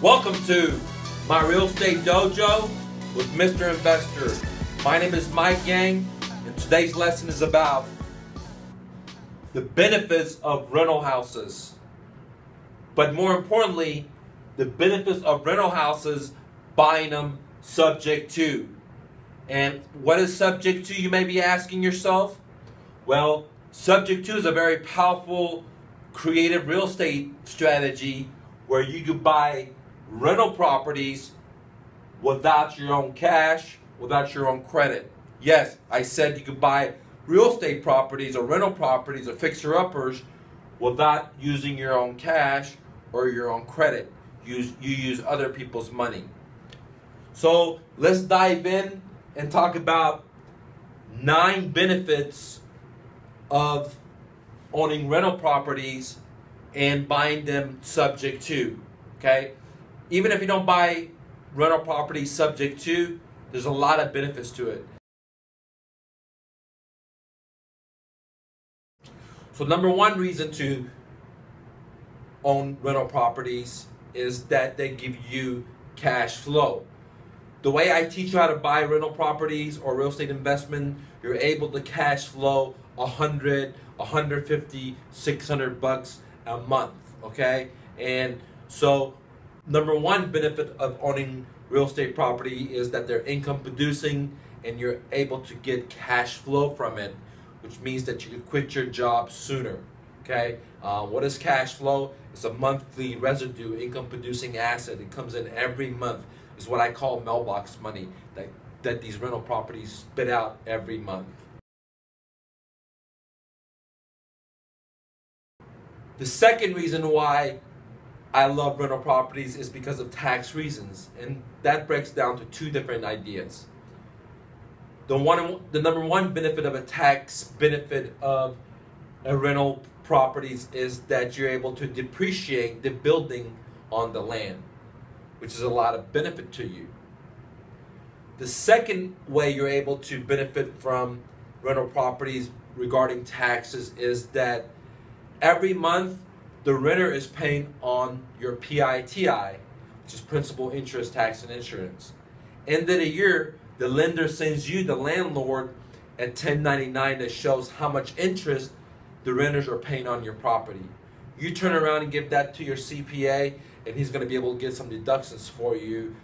Welcome to my real estate dojo with Mr. Investor. My name is Mike Yang, and today's lesson is about the benefits of rental houses. But more importantly, the benefits of rental houses, buying them subject to. And what is subject to, you may be asking yourself? Well, subject to is a very powerful, creative real estate strategy where you could buy rental properties without your own cash, without your own credit. Yes, I said you could buy real estate properties or rental properties or fixer-uppers without using your own cash or your own credit. You use other people's money. So let's dive in and talk about 9 benefits of owning rental properties and buying them subject to. Okay? Even if you don't buy rental properties subject to, there's a lot of benefits to it. So number one reason to own rental properties is that they give you cash flow. The way I teach you how to buy rental properties or real estate investment, you're able to cash flow $100, $150, $600 a month, okay? And so number one benefit of owning real estate property is that they're income producing and you're able to get cash flow from it, which means that you can quit your job sooner, okay? What is cash flow? It's a monthly residue income producing asset. It comes in every month. It's what I call mailbox money that these rental properties spit out every month. The second reason why I love rental properties is because of tax reasons, and that breaks down to 2 different ideas. The number one benefit of a tax benefit of a rental properties is that you're able to depreciate the building on the land, which is a lot of benefit to you. The second way you're able to benefit from rental properties regarding taxes is that every month the renter is paying on your PITI, which is principal, interest, tax, and insurance. End of the year, the lender sends you, the landlord, a 1099 that shows how much interest the renters are paying on your property. You turn around and give that to your CPA, and he's going to be able to get some deductions for you,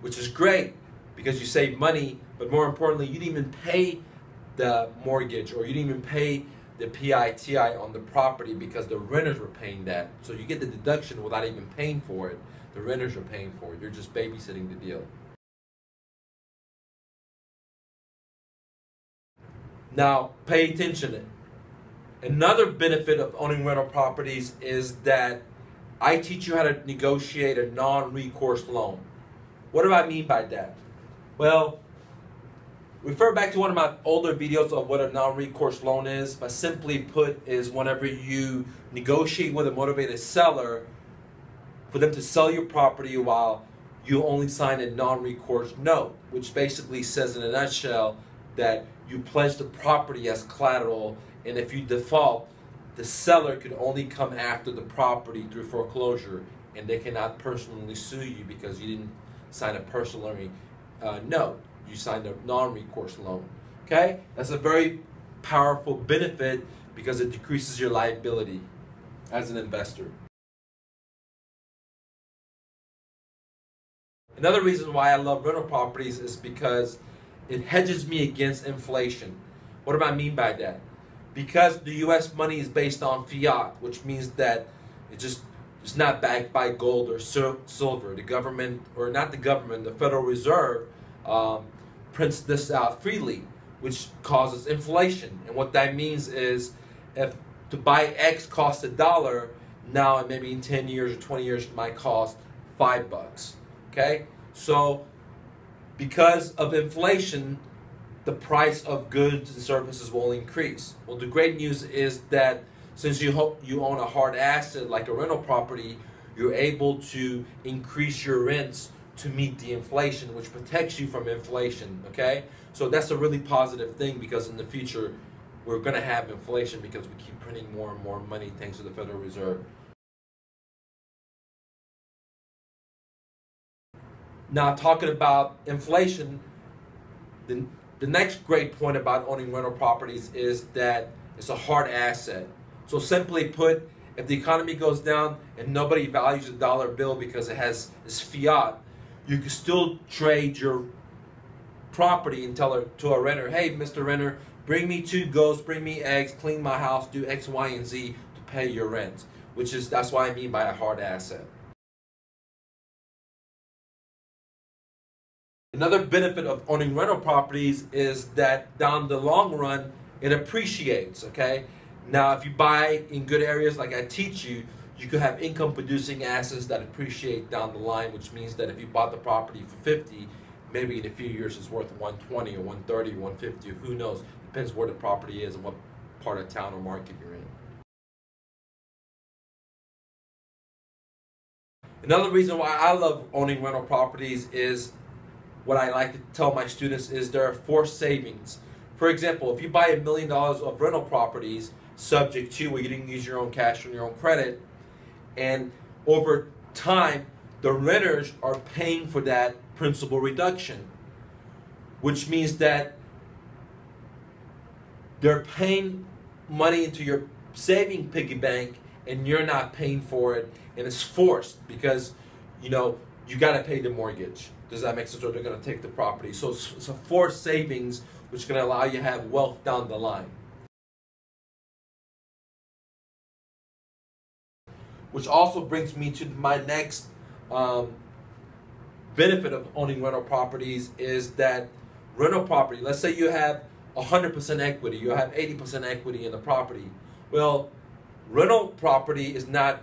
which is great because you save money, but more importantly, you didn't even pay the mortgage or you didn't even pay the PITI on the property because the renters were paying that. So you get the deduction without even paying for it. The renters are paying for it. You're just babysitting the deal. Now, pay attention. Another benefit of owning rental properties is that I teach you how to negotiate a non-recourse loan. What do I mean by that? Well, refer back to one of my older videos of what a non-recourse loan is, but simply put is whenever you negotiate with a motivated seller for them to sell your property while you only sign a non-recourse note, which basically says in a nutshell that you pledge the property as collateral, and if you default, the seller could only come after the property through foreclosure, and they cannot personally sue you because you didn't sign a personal note. You signed a non-recourse loan. Okay? That's a very powerful benefit because it decreases your liability as an investor. Another reason why I love rental properties is because it hedges me against inflation. What do I mean by that? Because the U.S. money is based on fiat, which means that it's not backed by gold or silver. The government, or not the government, the Federal Reserve prints this out freely, which causes inflation. And what that means is if to buy X costs $1, now maybe in 10 years or 20 years it might cost $5. Okay? So because of inflation, the price of goods and services will increase. Well, the great news is that since you own a hard asset like a rental property, you're able to increase your rents to meet the inflation, which protects you from inflation, okay? So that's a really positive thing because in the future, we're gonna have inflation because we keep printing more and more money thanks to the Federal Reserve. Now, talking about inflation, the next great point about owning rental properties is that it's a hard asset. So simply put, if the economy goes down and nobody values the dollar bill because it has this fiat, you can still trade your property and tell to a renter, hey, Mr. Renter, bring me 2 goats, bring me eggs, clean my house, do X, Y, and Z to pay your rent, that's what I mean by a hard asset. Another benefit of owning rental properties is that down the long run, it appreciates, okay? Now, if you buy in good areas like I teach you, you could have income producing assets that appreciate down the line, which means that if you bought the property for 50, maybe in a few years it's worth 120 or 130 or 150, or who knows. Depends where the property is and what part of town or market you're in. Another reason why I love owning rental properties is what I like to tell my students is there are forced savings. For example, if you buy $1 million of rental properties, subject to where you didn't use your own cash or your own credit, and over time, the renters are paying for that principal reduction, which means that they're paying money into your saving piggy bank and you're not paying for it, and it's forced because you got to pay the mortgage. Does that make sense? Or they're going to take the property. So it's a forced savings, which is going to allow you to have wealth down the line. Which also brings me to my next benefit of owning rental properties is that rental property, let's say you have 100% equity, you have 80% equity in the property. Well, rental property is not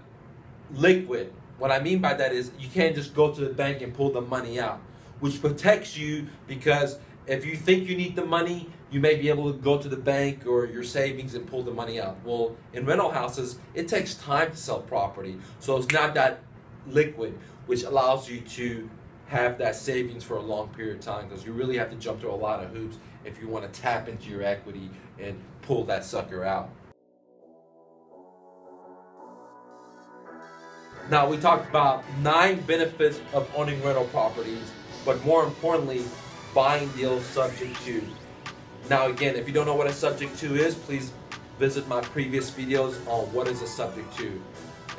liquid. What I mean by that is you can't just go to the bank and pull the money out, which protects you because if you think you need the money, you may be able to go to the bank or your savings and pull the money out. Well, in rental houses, it takes time to sell property, so it's not that liquid, which allows you to have that savings for a long period of time because you really have to jump through a lot of hoops if you want to tap into your equity and pull that sucker out. Now, we talked about 9 benefits of owning rental properties, but more importantly, buying deals subject to. Now, again, if you don't know what a subject to is, please visit my previous videos on what is a subject to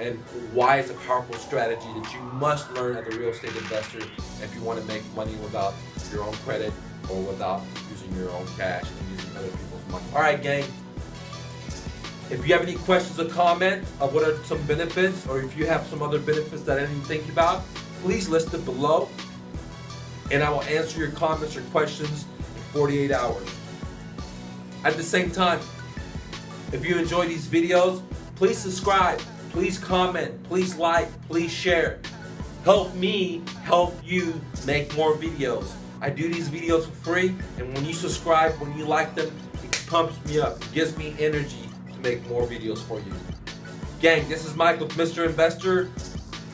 and why it's a powerful strategy that you must learn as a real estate investor if you want to make money without your own credit or without using your own cash and using other people's money. All right, gang. If you have any questions or comments of what are some benefits, or if you have some other benefits that I didn't think about, please list it below, and I will answer your comments or questions in 48 hours. At the same time, if you enjoy these videos, please subscribe, please comment, please like, please share. Help me help you make more videos. I do these videos for free, and when you subscribe, when you like them, it pumps me up, it gives me energy to make more videos for you. Gang, this is Mike with Mr. Investor.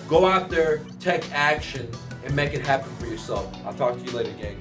Go out there, take action, and make it happen for yourself. I'll talk to you later, gang.